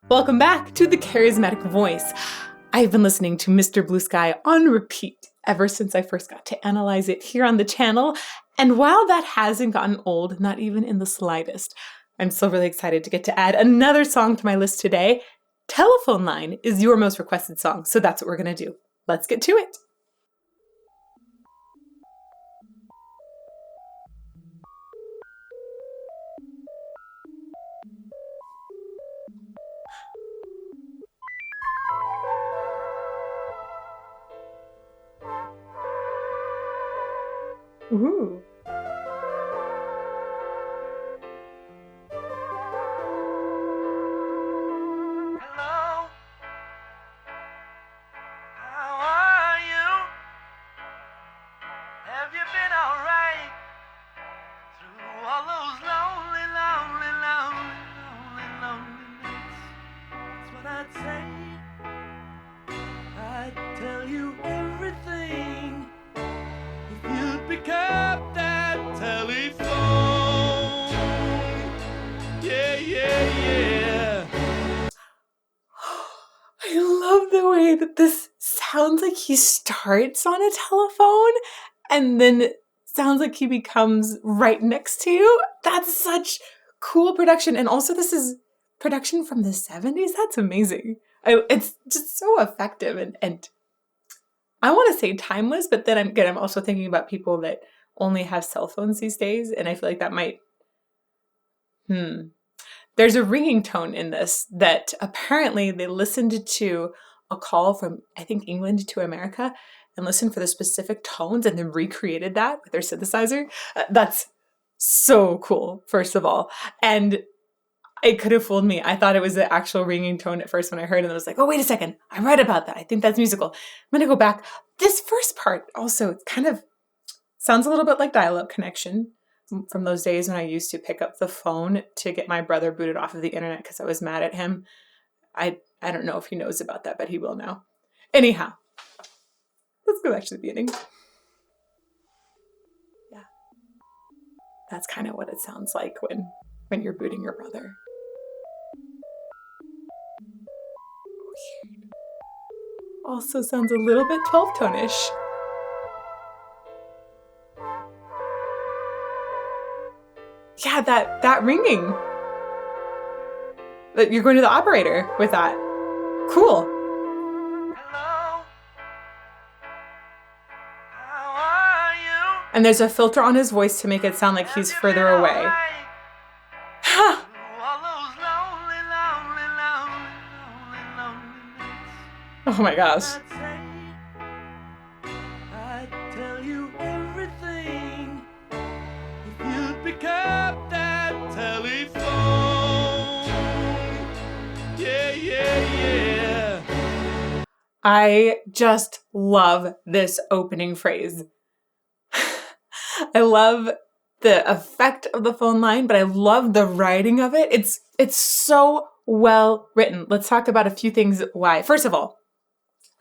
Welcome back to the Charismatic Voice. I've been listening to Mr. Blue Sky on repeat ever since I first got to analyze it here on the channel. And while that hasn't gotten old, not even in the slightest, I'm still really excited to get to add another song to my list today. Telephone Line is your most requested song, so that's what we're going to do. Let's get to it. Ooh. Hello, how are you? Have you been alright through all those lonely, lonely, lonely, lonely, lonely nights? That's what I'd say. I'd tell you everything if you'd pick up that telephone. Yeah, yeah, yeah. I love the way that this sounds like he starts on a telephone and then sounds like he becomes right next to you. That's such cool production. And also this is production from the 70s. That's amazing. It's just so effective and I want to say timeless, but then I'm also thinking about people that only have cell phones these days. And I feel like that might, There's a ringing tone in this that apparently they listened to a call from, I think, England to America and listened for the specific tones and then recreated that with their synthesizer. That's so cool, first of all. And it could have fooled me. I thought it was the actual ringing tone at first when I heard it. And I was like, oh, wait a second. I read about that. I think that's musical. I'm going to go back. This first part also kind of sounds a little bit like dial-up connection from those days when I used to pick up the phone to get my brother booted off of the internet because I was mad at him. I don't know if he knows about that, but he will now. Anyhow, let's go back to the beginning. Yeah. That's kind of what it sounds like when you're booting your brother. Weird. Also sounds a little bit 12-tone-ish. Yeah, that ringing. That you're going to the operator with that. Cool. Hello, how are you? And there's a filter on his voice to make it sound like he's further away. Ha! Oh my gosh. I'd tell you everything if you'd pick up that telephone. Yeah, yeah, yeah. I just love this opening phrase. I love the effect of the phone line, but I love the writing of it. It's so well written. Let's talk about a few things why. First of all,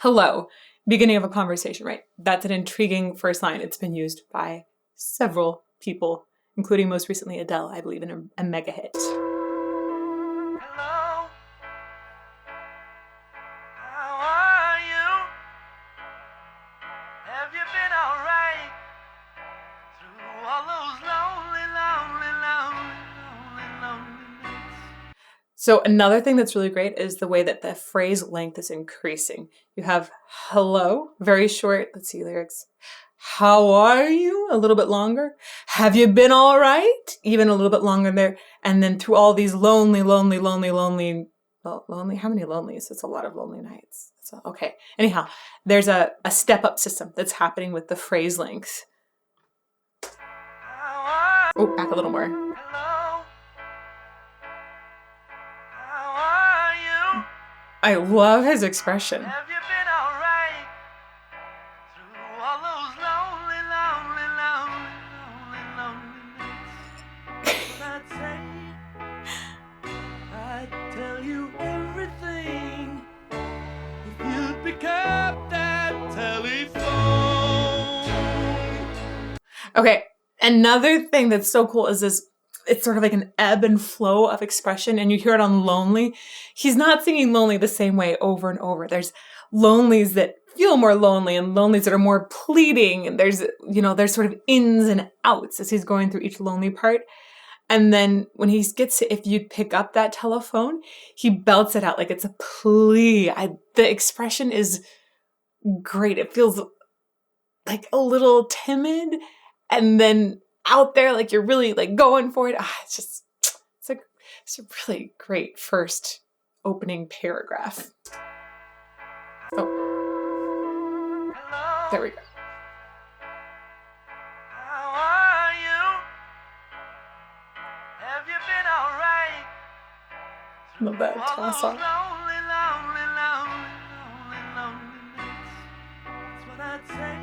hello, beginning of a conversation, right? That's an intriguing first line. It's been used by several people, including most recently Adele, I believe, in a mega hit. Hello, how are you? Have you been alright through all those lonely, lonely, lonely, lonely, lonely nights? So another thing that's really great is the way that the phrase length is increasing. You have hello, very short. Let's see lyrics. How are you? A little bit longer. Have you been all right? Even a little bit longer there. And then through all these lonely. Well, lonely. How many lonelies? It's a lot of lonely nights. So, okay. Anyhow, there's a step-up system that's happening with the phrase length. Oh, back a little more. Hello, how are you? I love his expression. Have you been alright through all those lonely, lonely, lonely, lonely, lonely nights? That's what I'd say. I'd tell you everything if you'd pick up that telephone. Okay, another thing that's so cool is this it's sort of like an ebb and flow of expression, and you hear it on Lonely. He's not singing Lonely the same way over and over. There's Lonelies that feel more lonely and Lonelies that are more pleading, and there's sort of ins and outs as he's going through each lonely part. And then when he gets to If You'd Pick Up That Telephone, he belts it out like it's a plea. The expression is great. It feels like a little timid and then out there, like you're really like going for it. It's a really great first opening paragraph. Oh, Hello, there we go. how are you? Have you been alright? Love that All those song. lonely, lonely, lonely, lonely, lonely nights. That's what I'd say.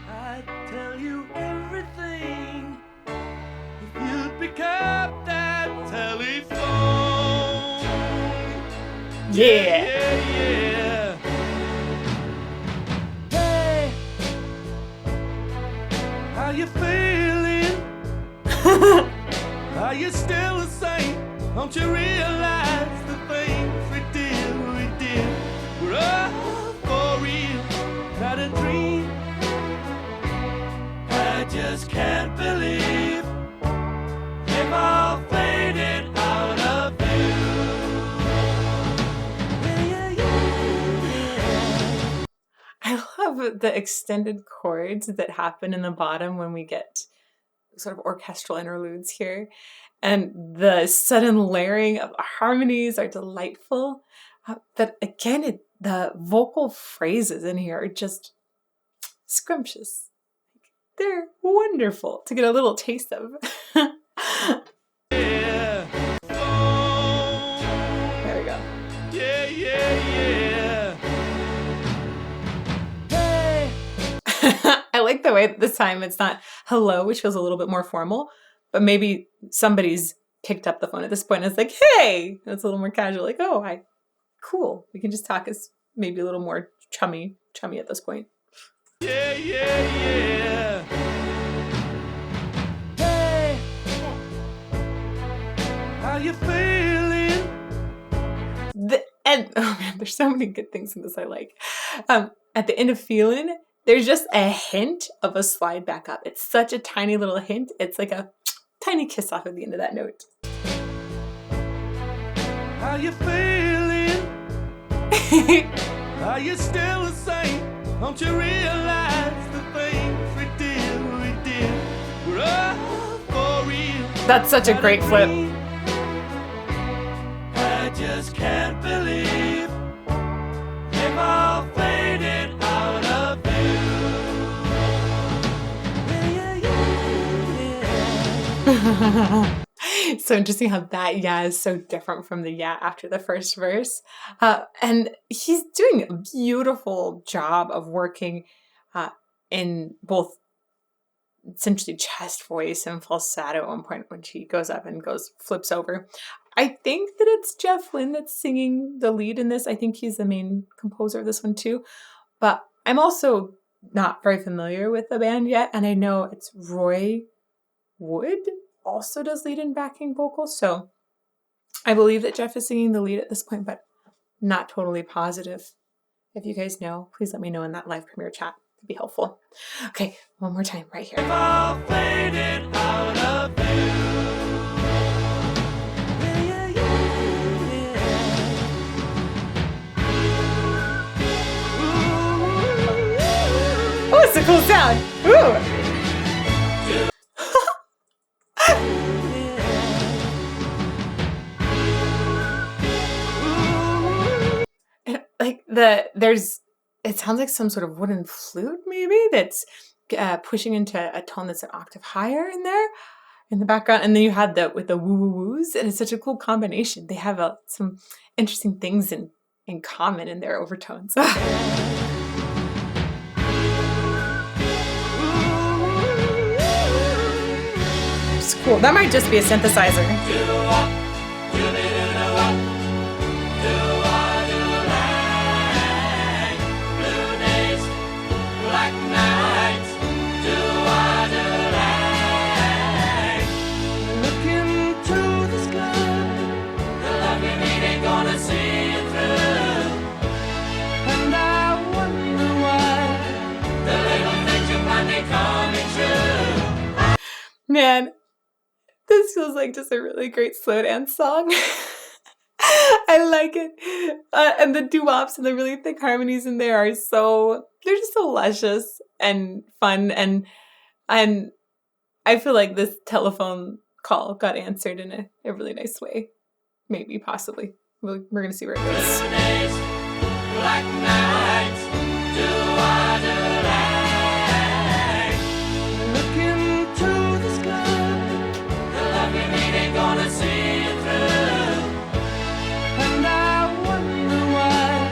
I'd tell you everything if you'd pick up that telephone. Yeah. Yeah. Hey, how you feeling? Are you still the same? Don't you realize the things we did were all for real, not a dream? I just can't believe they've all faded out of view. Yeah. I love the extended chords that happen in the bottom when we get sort of orchestral interludes here. And the sudden layering of harmonies are delightful. But again, the vocal phrases in here are just scrumptious. They're wonderful to get a little taste of. Yeah. There we go. Yeah, yeah, yeah. Hey. I like the way that this time it's not hello, which feels a little bit more formal, but maybe somebody's picked up the phone at this point and it's like, hey, it's a little more casual, like, oh, cool. We can just talk as maybe a little more chummy at this point. Yeah, yeah, yeah. Hey, how you feeling? Oh man, there's so many good things in this I like. At the end of Feelin', there's just a hint of a slide back up. It's such a tiny little hint. It's like a tiny kiss off at the end of that note. How you feeling? Are you still the same? Don't you realize the things we did were all for real? That's such a great flip. I just can't believe they've all faded out of view. Yeah. So interesting how that yeah is so different from the yeah after the first verse. And he's doing a beautiful job of working in both essentially chest voice and falsetto at one point when she goes up and flips over. I think that it's Jeff Lynne that's singing the lead in this. I think he's the main composer of this one too. But I'm also not very familiar with the band yet, and I know it's Roy Wood also does lead and backing vocals, so I believe that Jeff is singing the lead at this point, but not totally positive. If you guys know, please let me know in that live premiere chat. It'd be helpful. Okay, one more time right here. They've all faded out of view. Yeah, yeah, yeah. Oh, it's a cool sound. Ooh. Like it sounds like some sort of wooden flute maybe that's pushing into a tone that's an octave higher in there in the background, and then you had with the woo woo woos, and it's such a cool combination. They have some interesting things in common in their overtones. It's cool. That might just be a synthesizer. Man, this feels like just a really great slow dance song. I like it. And the doo-wops and the really thick harmonies in there are they're just so luscious and fun. And I feel like this telephone call got answered in a really nice way. Maybe, possibly. We're going to see where it goes. Blue days, black nights, do I delay? Look into the sky. The love you need ain't gonna see you through. And I wonder why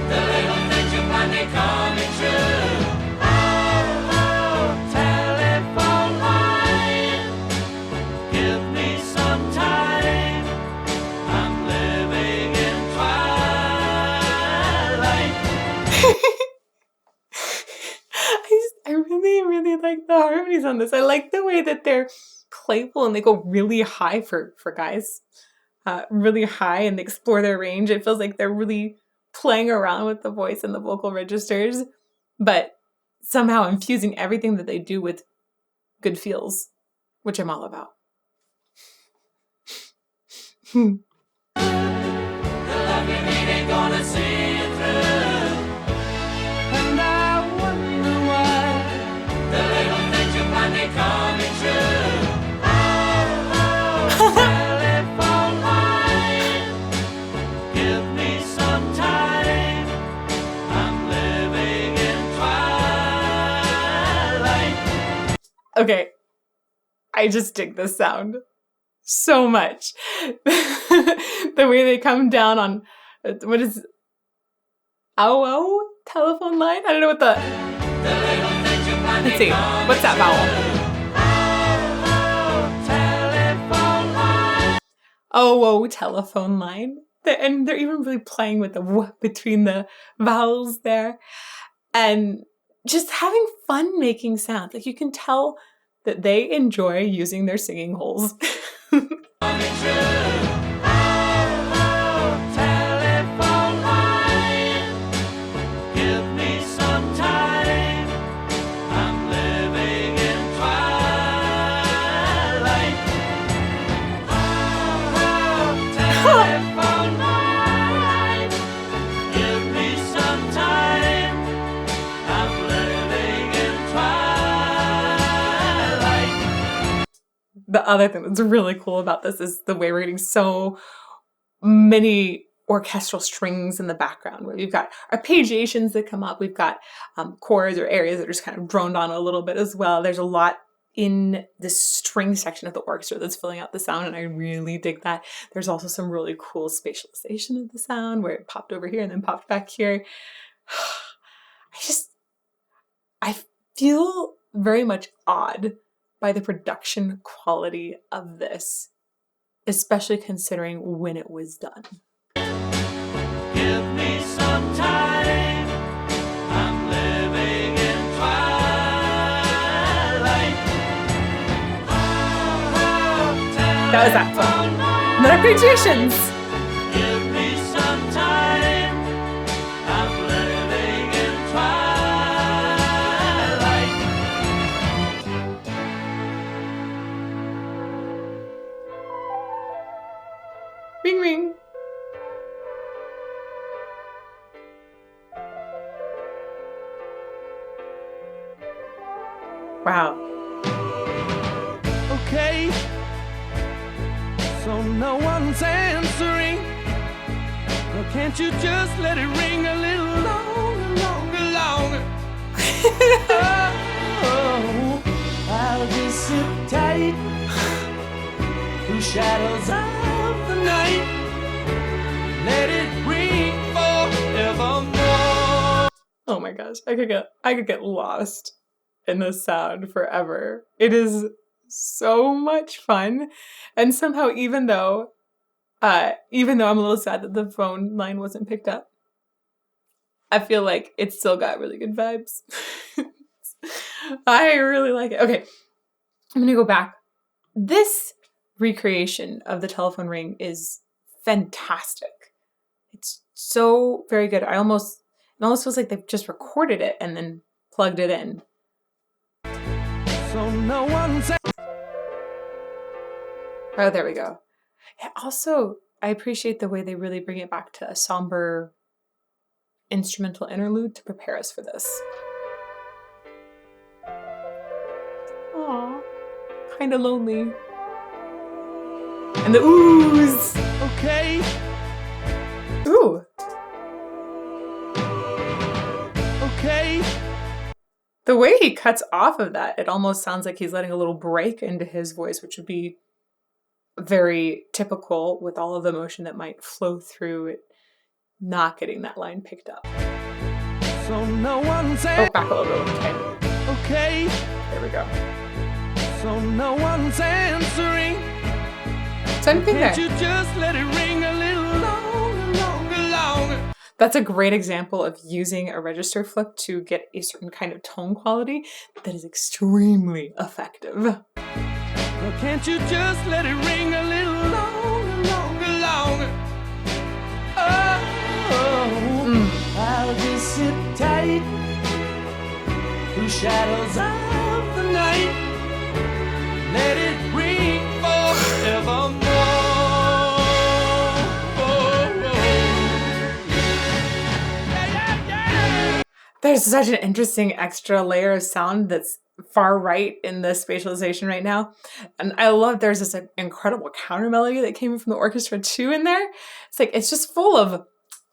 the little things you find they coming true. Oh, telephone line, give me some time. I'm living in twilight. I really, really like the harmonies on this. I like the way that they're playful and they go really high for guys. Really high, and they explore their range. It feels like they're really playing around with the voice and the vocal registers, but somehow infusing everything that they do with good feels, which I'm all about. The love you need ain't gonna see you through. And I wonder why the little things you find they coming true. Oh, telephone line, give me some time. I'm living in twilight. Okay, I just dig this sound so much. The way they come down on, what is, ow telephone line? I don't know what The little things you find let's they see, coming what's that vowel? Oh, telephone line. Telephone line. And they're even really playing with the w between the vowels there. And just having fun making sounds. Like, you can tell that they enjoy using their singing holes. Coming true. Oh, telephone line, give me some time. I'm living in twilight. Oh, telephone line, give me some time. I'm living in twilight. The other thing that's really cool about this is the way we're getting so many orchestral strings in the background, where we've got arpeggiations that come up, we've got chords or areas that are just kind of droned on a little bit as well. There's a lot in this string section of the orchestra that's filling out the sound, and I really dig that. There's also some really cool spatialization of the sound, where it popped over here and then popped back here. I feel very much awed by the production quality of this, especially considering when it was done. Give me some time. I'm living in twilight. Oh, That was that fun. telephone line, And then arpeggiations. give me some time. I'm living in twilight. Ring ring. Wow. Okay, so no one's answering. Well, can't you just let it ring a little longer, longer, longer? Oh, I'll just sit tight through shadows of the night. Let it ring forevermore. Oh my gosh, I could get lost in the sound forever. It is so much fun, and somehow, even though I'm a little sad that the phone line wasn't picked up, I feel like it still got really good vibes. I really like it. Okay, I'm gonna go back. This recreation of the telephone ring is fantastic. It's so very good. It almost feels like they've just recorded it and then plugged it in. So no one's Oh, there we go. Yeah, also, I appreciate the way they really bring it back to a somber instrumental interlude to prepare us for this. Aw, kind of lonely. And the oohs. Okay. Ooh. Okay. The way he cuts off of that, it almost sounds like he's letting a little break into his voice, which would be very typical with all of the emotion that might flow through it, not getting that line picked up. So no one's Oh, back a little bit. okay. There we go. So no one's answering. Same thing Can't there. you just let it ring a little longer, longer, longer? That's a great example of using a register flip to get a certain kind of tone quality that is extremely effective. Well, can't you just let it ring a little longer, longer, longer? Oh, I'll just sit tight through shadows of the night. Let it ring forevermore. There's such an interesting extra layer of sound that's far right in the spatialization right now. And I love there's this incredible counter melody that came from the orchestra too in there. It's like, it's just full of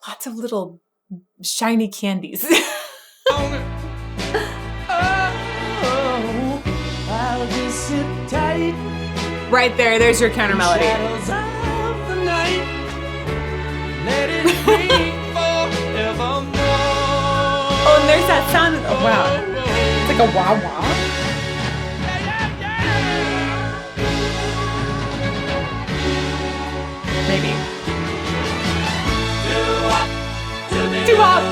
lots of little shiny candies. I'll just sit tight. Right there, there's your counter melody. Shadows of the night. Let it ring forevermore. Oh, and there's that sound. Oh, wow. It's like a wah wah. Maybe. Doo-wop.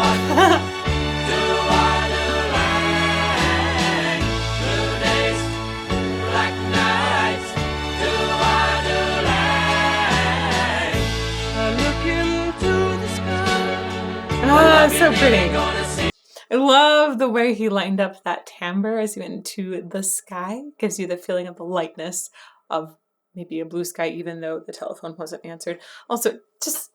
Oh, so pretty. I love the way he lined up that timbre as you went into the sky. Gives you the feeling of the lightness of maybe a blue sky, even though the telephone wasn't answered. Also, just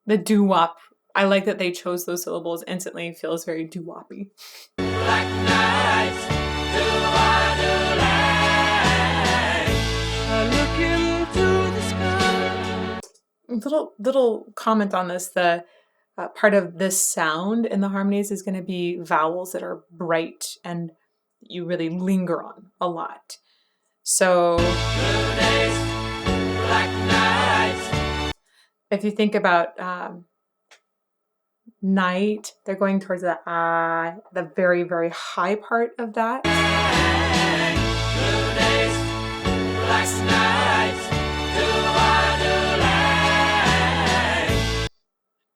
the doo-wop. I like that they chose those syllables. Instantly feels very doo-woppy. Black nights, I look into the sky. Little comment on this. The part of this sound in the harmonies is going to be vowels that are bright and you really linger on a lot. So if you think about night, they're going towards the very, very high part of that.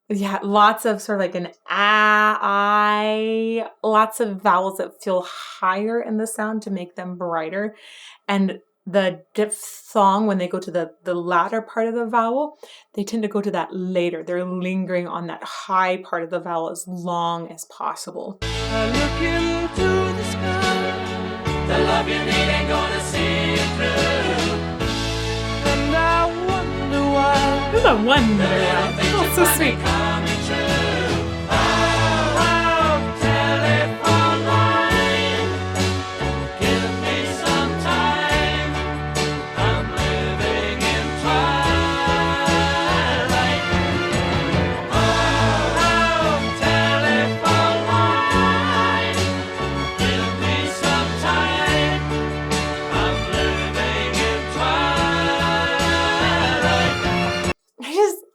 Yeah, lots of sort of like an I, lots of vowels that feel higher in the sound to make them brighter. And the diphthong, when they go to the latter part of the vowel, they tend to go to that later. They're lingering on that high part of the vowel as long as possible. I look into the sky. The love you need ain't gonna see you through. And I wonder why. This is a wonder why. Oh, so sweet.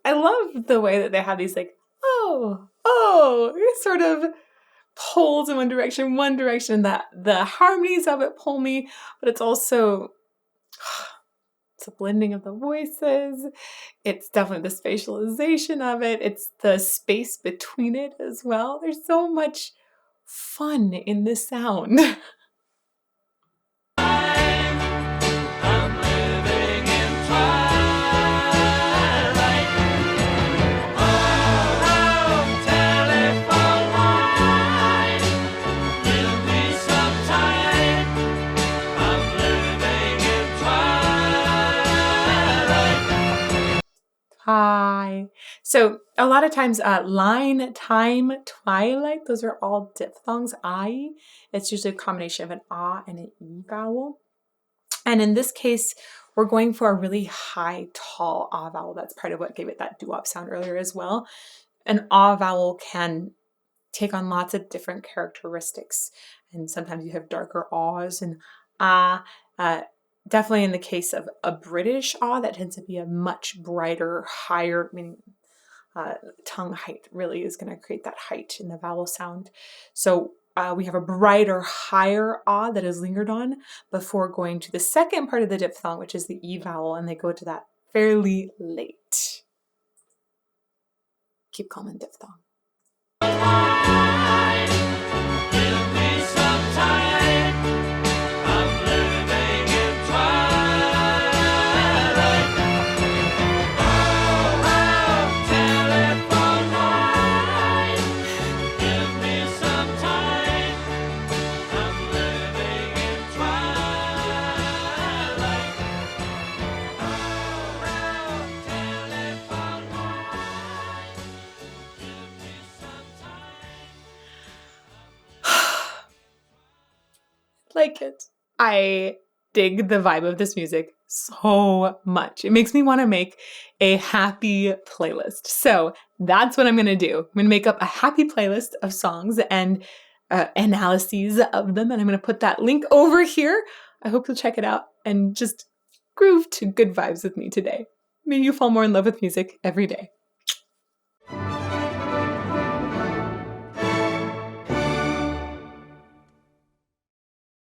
I love the way that they have these like, it sort of pulls in one direction, that the harmonies of it pull me, but it's also, it's a blending of the voices. It's definitely the spatialization of it. It's the space between it as well. There's so much fun in this sound. I. So a lot of times, line, time, twilight, those are all diphthongs, I. It's usually a combination of an ah and an e vowel. And in this case, we're going for a really high, tall ah vowel. That's part of what gave it that doo-wop sound earlier as well. An ah vowel can take on lots of different characteristics. And sometimes you have darker ahs and ah. Definitely in the case of a British ah, that tends to be a much brighter, higher, meaning tongue height really is going to create that height in the vowel sound. So we have a brighter, higher ah that is lingered on before going to the second part of the diphthong, which is the e vowel, and they go to that fairly late. Keep calm in diphthong. Like it. I dig the vibe of this music so much. It makes me want to make a happy playlist. So that's what I'm going to do. I'm going to make up a happy playlist of songs and analyses of them. And I'm going to put that link over here. I hope you'll check it out and just groove to good vibes with me today. May you fall more in love with music every day.